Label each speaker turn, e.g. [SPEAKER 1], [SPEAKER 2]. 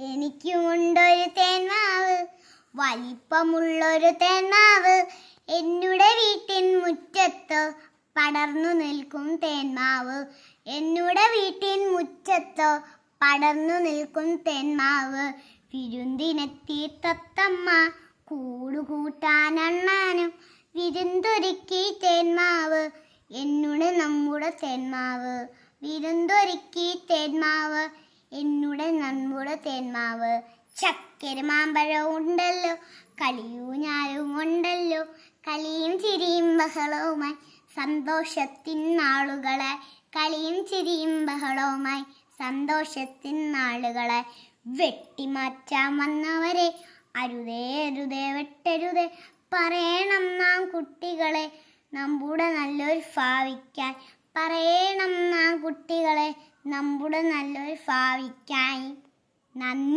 [SPEAKER 1] എനിക്കുമുണ്ടൊരു തേന്മാവ്, വലിപ്പമുള്ളൊരു തേന്മാവ്. എന്നുടെ വീട്ടിൻ മുറ്റത്ത് പടർന്നു നിൽക്കും തേന്മാവ്. എന്നുടെ വീട്ടിൻ മുറ്റത്ത് പടർന്നു നിൽക്കും തേന്മാവ്. വിരുന്നിനെത്തി തത്തമ്മ കൂടുകൂട്ടാനണ്ണാനും വിരുന്നൊരുക്കി തേന്മാവ്. എന്നുടെ നമ്മുടെ തേന്മാവ്. വിരുന്നൊരുക്കി തേന്മാവ്. എന്നുടെ നമ്മുടെ തേന്മാവ്. ചക്കര മാമ്പഴവും ഉണ്ടല്ലോ, കളിയൂഞ്ഞാലും ഉണ്ടല്ലോ. കളിയും ചിരിയും ബഹളവുമായി സന്തോഷത്തിൻ നാളുകളെ. കളിയും ചിരിയും ബഹളവുമായി സന്തോഷത്തിൻ നാളുകളെ. വെട്ടിമാറ്റാൻ വന്നവരെ അരുതേ അരുതേ വെട്ടരുതേ, പറയണം നാം കുട്ടികളെ നമ്മുടെ നല്ലൊരു ഭാവിക്കാൻ. പറയണം നാം കുട്ടികളെ നമ്മുടെ നല്ലൊരു ഭാവിക്കാൻ. നന്ദി.